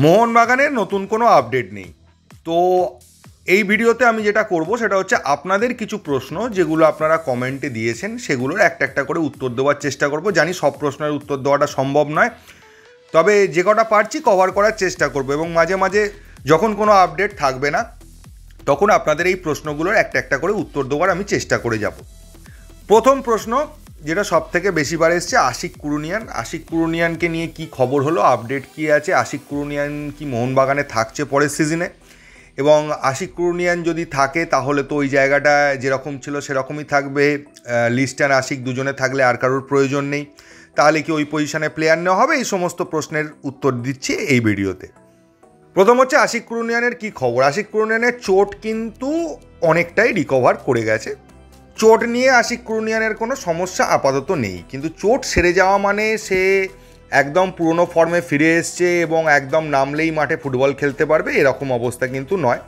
মোহনবাগানের নতুন কোনো আপডেট নেই। তো এই ভিডিওতে আমি যেটা করব সেটা হচ্ছে আপনাদের কিছু প্রশ্ন যেগুলো আপনারা কমেন্টে দিয়েছেন সেগুলোর একটা একটা করে উত্তর দেওয়ার চেষ্টা করব। জানি সব প্রশ্নের উত্তর দেওয়াটা সম্ভব নয়, তবে যে কটা পারছি কভার করার চেষ্টা করব এবং মাঝে মাঝে যখন কোনো আপডেট থাকবে না তখন আপনাদের এই প্রশ্নগুলোর একটা একটা করে উত্তর দেওয়ার আমি চেষ্টা করে যাব। প্রথম প্রশ্ন যেটা সব থেকে বেশিবার এসছে, আশিক কুরুনিয়ানকে নিয়ে কি খবর হলো, আপডেট কি আছে? আশিক কুরুনিয়ান কি মোহনবাগানে থাকছে পরের সিজনে? এবং আশিক কুরুনিয়ান যদি থাকে তাহলে তো ওই জায়গাটা যেরকম ছিল সেরকমই থাকবে, লিস্ট অ্যান্ড আশিক দুজনে থাকলে আর কারোর প্রয়োজন নেই, তাহলে কি ওই পজিশনে প্লেয়ার নেওয়া হবে? এই সমস্ত প্রশ্নের উত্তর দিচ্ছি এই ভিডিওতে। প্রথম হচ্ছে আশিক কুরুনিয়ানের কি খবর। আশিক কুরুনিয়ানের চোট কিন্তু অনেকটাই রিকভার করে গেছে। চোট নিয়ে আশিক কুরুনিয়ানের কোনো সমস্যা আপাতত নেই, কিন্তু চোট সেরে যাওয়া মানে সে একদম পুরনো ফর্মে ফিরে এসছে এবং একদম নামলেই মাঠে ফুটবল খেলতে পারবে এরকম অবস্থা কিন্তু নয়।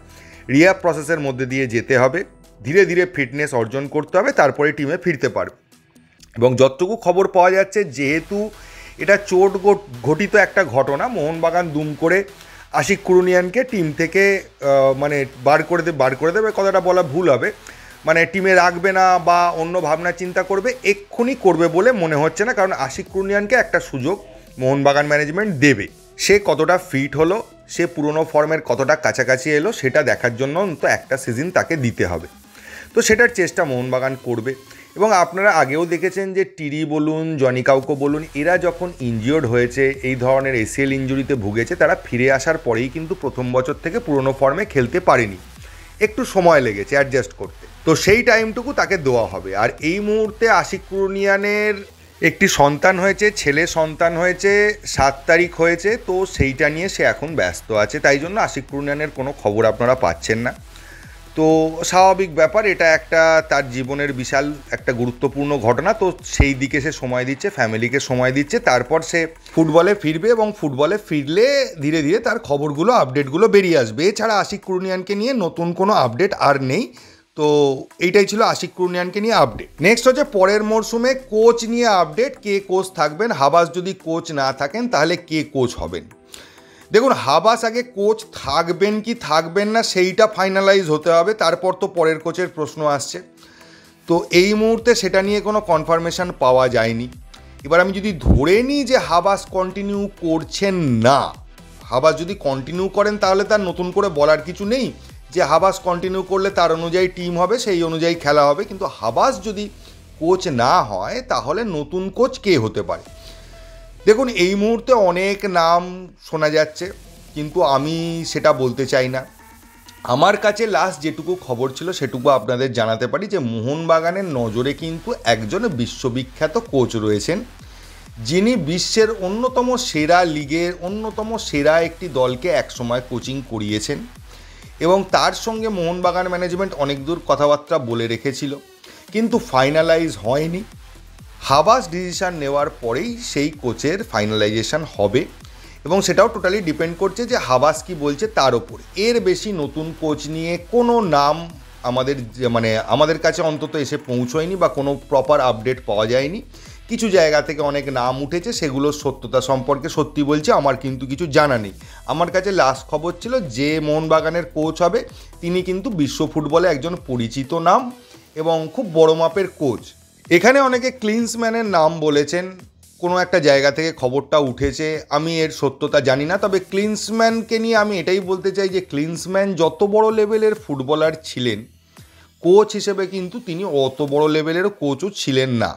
রিহ্যাব প্রসেসের মধ্যে দিয়ে যেতে হবে, ধীরে ধীরে ফিটনেস অর্জন করতে হবে, তারপরে টিমে ফিরতে পারবে। এবং যতটুকু খবর পাওয়া যাচ্ছে, যেহেতু এটা চোট ঘটিত একটা ঘটনা, মোহনবাগান দুম করে আশিক কুরুনিয়ানকে টিম থেকে মানে বার করে দেবে, কথাটা বলা ভুল হবে, মানে টিমে রাখবে না বা অন্য ভাবনা চিন্তা করবে, এক্ষুনি করবে বলে মনে হচ্ছে না। কারণ আশিক কুরুনিয়ানকে একটা সুযোগ মোহনবাগান ম্যানেজমেন্ট দেবে। সে কতটা ফিট হলো, সে পুরনো ফর্মের কতটা কাছাকাছি এলো, সেটা দেখার জন্য অন্তত একটা সিজন তাকে দিতে হবে। তো সেটার চেষ্টা মোহনবাগান করবে। এবং আপনারা আগেও দেখেছেন যে টিরি বলুন, জনি কাউকো বলুন, এরা যখন ইনজিওর্ড হয়েছে, এই ধরনের এসিএল ইনজুরিতে ভুগেছে, তারা ফিরে আসার পরেই কিন্তু প্রথম বছর থেকে পুরনো ফর্মে খেলতে পারেনি, একটু সময় লেগেছে অ্যাডজাস্ট করতে। তো সেই টাইমটুকু তাকে দেওয়া হবে। আর এই মুহূর্তে আশিক কুরুনিয়ানের একটি সন্তান হয়েছে, ছেলে সন্তান হয়েছে, 7 তারিখ হয়েছে, তো সেইটা নিয়ে সে এখন ব্যস্ত আছে, তাই জন্য আশিক কুরুনিয়ানের কোনো খবর আপনারা পাচ্ছেন না। তো স্বাভাবিক ব্যাপার, এটা একটা তার জীবনের বিশাল একটা গুরুত্বপূর্ণ ঘটনা, তো সেই দিকে সে সময় দিচ্ছে, ফ্যামিলিকে সময় দিচ্ছে, তারপর সে ফুটবলে ফিরবে এবং ফুটবলে ফিরলে ধীরে ধীরে তার খবরগুলো, আপডেটগুলো বেরিয়ে আসবে। এছাড়া আশিক কুরুনিয়ানকে নিয়ে নতুন কোনো আপডেট আর নেই। তো এইটাই ছিল আশিক কুরুনিয়ানকে নিয়ে আপডেট। নেক্সট হচ্ছে পরের মরশুমে কোচ নিয়ে আপডেট। কে কোচ থাকবেন? হাবাস যদি কোচ না থাকেন তাহলে কে কোচ হবেন? দেখুন, হাবাস আগে কোচ থাকবেন কি থাকবেন না সেইটা ফাইনালাইজ হতে হবে, তারপর তো পরের কোচের প্রশ্ন আসছে। তো এই মুহূর্তে সেটা নিয়ে কোনো কনফার্মেশন পাওয়া যায়নি। এবার আমি যদি ধরে নিই যে হাবাস কন্টিনিউ করছেন না, হাবাস যদি কন্টিনিউ করেন তাহলে তার নতুন করে বলার কিছু নেই, যে হাবাস কন্টিনিউ করলে তার অনুযায়ী টিম হবে, সেই অনুযায়ী খেলা হবে। কিন্তু হাবাস যদি কোচ না হয় তাহলে নতুন কোচ কে হতে পারে? দেখুন, এই মুহূর্তে অনেক নাম শোনা যাচ্ছে, কিন্তু আমি সেটা বলতে চাই না। আমার কাছে লাস্ট যেটুকু খবর ছিল সেটুকু আপনাদের জানাতে পারি, যে মোহনবাগানের নজরে কিন্তু একজন বিশ্ববিখ্যাত কোচ রয়েছেন, যিনি বিশ্বের অন্যতম সেরা লিগের অন্যতম সেরা একটি দলকে একসময় কোচিং করিয়েছেন এবং তার সঙ্গে মোহনবাগান ম্যানেজমেন্ট অনেক দূর কথাবার্তা বলে রেখেছিল, কিন্তু ফাইনালাইজ হয়নি। হাবাস ডিসিশান নেওয়ার পরেই সেই কোচের ফাইনালাইজেশন হবে এবং সেটাও টোটালি ডিপেন্ড করছে যে হাবাস কি বলছে তার ওপর। এর বেশি নতুন কোচ নিয়ে কোনো নাম আমাদের কাছে অন্তত এসে পৌঁছয়নি বা কোনো প্রপার আপডেট পাওয়া যায়নি। কিছু জায়গা থেকে অনেক নাম উঠেছে, সেগুলোর সত্যতা সম্পর্কে সত্যি বলছি আমার কিন্তু কিছু জানা নেই। আমার কাছে লাস্ট খবর ছিল যে মোহনবাগানের কোচ হবে তিনি কিন্তু বিশ্ব ফুটবলে একজন পরিচিত নাম এবং খুব বড় মাপের কোচ। এখানে অনেকে ক্লিন্সম্যানের নাম বলেছেন, কোনো একটা জায়গা থেকে খবরটা উঠেছে, আমি এর সত্যতা জানি না। তবে ক্লিন্সম্যানকে নিয়ে আমি এটাই বলতে চাই যে ক্লিন্সম্যান যত বড় লেভেলের ফুটবলার ছিলেন, কোচ হিসেবে কিন্তু তিনি অত বড় লেভেলের কোচও ছিলেন না।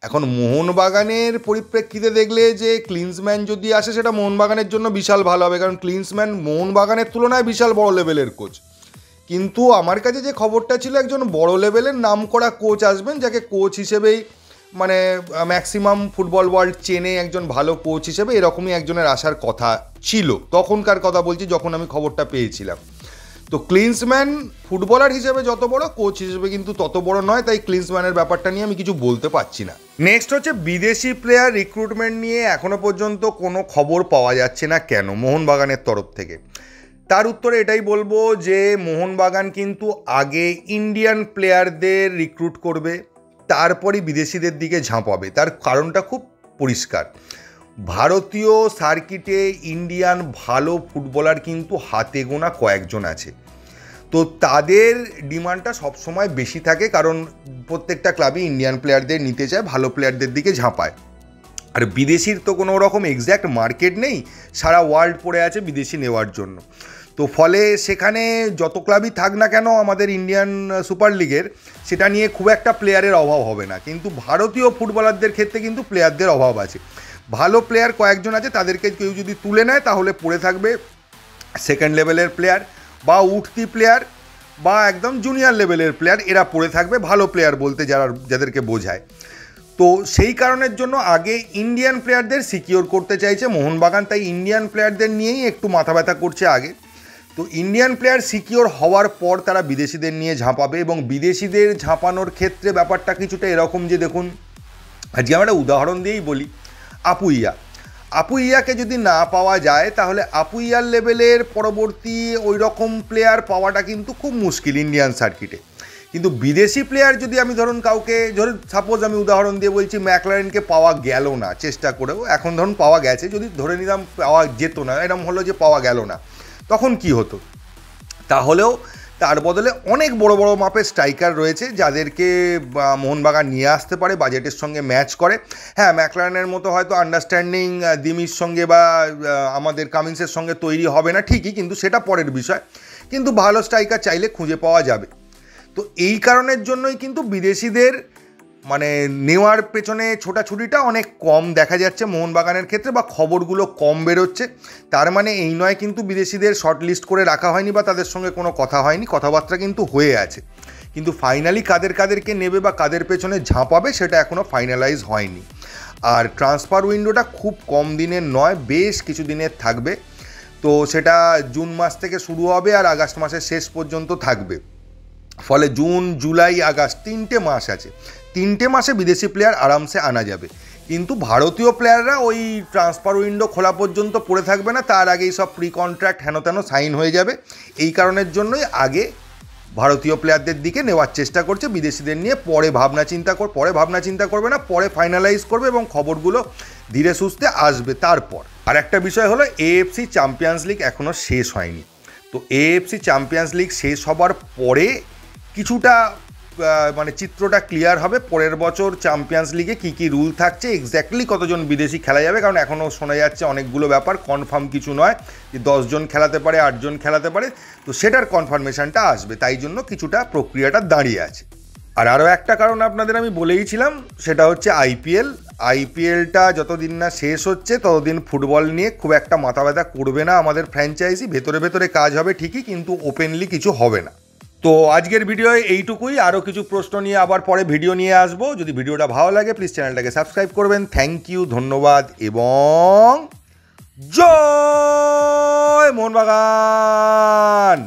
এখন মোহনবাগানের পরিপ্রেক্ষিতে দেখলে যে ক্লিন্সম্যান যদি আসে সেটা মোহনবাগানের জন্য বিশাল ভালো হবে, কারণ ক্লিন্সম্যান মোহনবাগানের তুলনায় বিশাল বড় লেভেলের কোচ। কিন্তু আমার কাছে যে খবরটা ছিল একজন বড় লেভেলের নাম করা কোচ আসবেন, যাকে কোচ হিসেবেই মানে ম্যাক্সিমাম ফুটবল ওয়ার্ল্ড চেনে, একজন ভালো কোচ হিসেবে এরকমই একজনের আসার কথা ছিল, তখনকার কথা বলছি যখন আমি খবরটা পেয়েছিলাম। তো ক্লিন্সম্যান ফুটবলার হিসেবে যত বড়, কোচ হিসেবে কিন্তু তত বড় নয়, তাই ক্লিন্সম্যানের ব্যাপারটা নিয়ে আমি কিছু বলতে পারছি না। নেক্সট হচ্ছে বিদেশি প্লেয়ার রিক্রুটমেন্ট নিয়ে এখনো পর্যন্ত কোনো খবর পাওয়া যাচ্ছে না কেন মোহনবাগানের তরফ থেকে? তার উত্তরে এটাই বলবো যে মোহনবাগান কিন্তু আগে ইন্ডিয়ান প্লেয়ারদের রিক্রুট করবে, তারপরই বিদেশিদের দিকে ঝাঁপাবে। তার কারণটা খুব পরিষ্কার, ভারতীয় সার্কিটে ইন্ডিয়ান ভালো ফুটবলার কিন্তু হাতে গোনা কয়েকজন আছে। তো তাদের ডিমান্ডটা সবসময় বেশি থাকে, কারণ প্রত্যেকটা ক্লাবই ইন্ডিয়ান প্লেয়ারদের নিতে চায়, ভালো প্লেয়ারদের দিকে ঝাঁপায়। আর বিদেশির তো কোনো রকম এক্স্যাক্ট মার্কেট নেই, সারা ওয়ার্ল্ড পড়ে আছে বিদেশি নেওয়ার জন্য। তো ফলে সেখানে যত ক্লাবই থাক না কেন আমাদের ইন্ডিয়ান সুপার লিগের, সেটা নিয়ে খুব একটা প্লেয়ারের অভাব হবে না। কিন্তু ভারতীয় ফুটবলারদের ক্ষেত্রে কিন্তু প্লেয়ারদের অভাব আছে। ভালো প্লেয়ার কয়েকজন আছে, তাদেরকে কেউ যদি তুলে নেয় তাহলে পড়ে থাকবে সেকেন্ড লেভেলের প্লেয়ার বা উঠতি প্লেয়ার বা একদম জুনিয়র লেভেলের প্লেয়ার, এরা পড়ে থাকবে। ভালো প্লেয়ার বলতে যাদেরকে বোঝায়। তো সেই কারণের জন্য আগে ইন্ডিয়ান প্লেয়ারদের সিকিওর করতে চাইছে মোহনবাগান, তাই ইন্ডিয়ান প্লেয়ারদের নিয়েই একটু মাথা ব্যথা করছে আগে। তো ইন্ডিয়ান প্লেয়ার সিকিওর হওয়ার পর তারা বিদেশিদের নিয়ে ঝাঁপাবে, এবং বিদেশিদের ঝাঁপানোর ক্ষেত্রে ব্যাপারটা কিছুটা এরকম যে দেখুন, আজকে আমরা একটা উদাহরণ দিয়েই বলি, আপুইয়াকে যদি না পাওয়া যায় তাহলে আপুইয়ার লেভেলের পরবর্তী ওই রকম প্লেয়ার পাওয়াটা কিন্তু খুব মুশকিল ইন্ডিয়ান সার্কিটে। কিন্তু বিদেশি প্লেয়ার যদি আমি ধরুন কাউকে, ধরুন সাপোজ আমি উদাহরণ দিয়ে বলছি ম্যাকলারেনকে পাওয়া গেল না, চেষ্টা করেও এখন ধরুন পাওয়া গেছে, যদি ধরে নিলাম পাওয়া যেত না, এরকম হলো যে পাওয়া গেল না, তখন কি হতো? তাহলেও তার বদলে অনেক বড় বড় মাপের স্ট্রাইকার রয়েছে যাদেরকে মোহনবাগান নিয়ে আসতে পারে, বাজেটের সঙ্গে ম্যাচ করে। হ্যাঁ, ম্যাকলারেনের মতো হয়তো আন্ডারস্ট্যান্ডিং দিমির সঙ্গে বা আমাদের কামিন্সের সঙ্গে তৈরি হবে না ঠিকই, কিন্তু সেটা পরের বিষয়। কিন্তু ভালো স্ট্রাইকার চাইলে খুঁজে পাওয়া যাবে। তো এই কারণের জন্যই কিন্তু বিদেশিদের মানে নেওয়ার পেছনে ছোটাছুটিটা অনেক কম দেখা যাচ্ছে মোহনবাগানের ক্ষেত্রে, বা খবরগুলো কম বেরোচ্ছে। তার মানে এই নয় কিন্তু বিদেশিদের শর্ট লিস্ট করে রাখা হয়নি বা তাদের সঙ্গে কোনো কথা হয়নি, কথাবার্তা কিন্তু হয়ে আছে। কিন্তু ফাইনালি কাদেরকে নেবে বা কাদের পেছনে ঝাঁপাবে সেটা এখনও ফাইনালাইজ হয়নি। আর ট্রান্সফার উইন্ডোটা খুব কম দিনের নয়, বেশ কিছু দিনের থাকবে। তো সেটা জুন মাস থেকে শুরু হবে আর আগস্ট মাসের শেষ পর্যন্ত থাকবে। ফলে জুন, জুলাই, আগস্ট 3টে মাস আছে। 3টে মাসে বিদেশি প্লেয়ার আরামসে আনা যাবে। কিন্তু ভারতীয় প্লেয়াররা ওই ট্রান্সফার উইন্ডো খোলা পর্যন্ত পড়ে থাকবে না, তার আগেই সব প্রি কন্ট্রাক্ট হেন তেন সাইন হয়ে যাবে। এই কারণের জন্যই আগে ভারতীয় প্লেয়ারদের দিকে নেওয়ার চেষ্টা করছে, বিদেশিদের নিয়ে পরে ভাবনা চিন্তা করবে না, পরে ফাইনালাইজ করবে এবং খবরগুলো ধীরে সুস্থে আসবে তারপর। আর একটা বিষয় হলো, এএফসি চ্যাম্পিয়ন্স লিগ এখনও শেষ হয়নি। তো এএফসি চ্যাম্পিয়ন্স লিগ শেষ হবার পরে কিছুটা মানে চিত্রটা ক্লিয়ার হবে পরের বছর চ্যাম্পিয়ন্স লিগে কী কী রুল থাকছে, এক্স্যাক্টলি কতজন বিদেশি খেলা যাবে। কারণ এখনও শোনা যাচ্ছে অনেকগুলো ব্যাপার, কনফার্ম কিছু নয় যে 10 জন খেলাতে পারে, 8 জন খেলাতে পারে। তো সেটার কনফার্মেশনটা আসবে, তাই জন্য কিছুটা প্রক্রিয়াটা দাঁড়িয়ে আছে। আর আরও একটা কারণ আপনাদের আমি বলেইছিলাম, সেটা হচ্ছে আইপিএলটা যতদিন না শেষ হচ্ছে ততদিন ফুটবল নিয়ে খুব একটা মাথা ব্যথা করবে না আমাদের ফ্র্যাঞ্চাইজি। ভেতরে কাজ হবে ঠিকই, কিন্তু ওপেনলি কিছু হবে না। তো আজকের ভিডিওয় এইটুকুই। আরও কিছু প্রশ্ন নিয়ে আবার পরে ভিডিও নিয়ে আসবো। যদি ভিডিওটা ভালো লাগে প্লিজ চ্যানেলটাকে সাবস্ক্রাইব করবেন। থ্যাংক ইউ, ধন্যবাদ এবং জয় মোহনবাগান।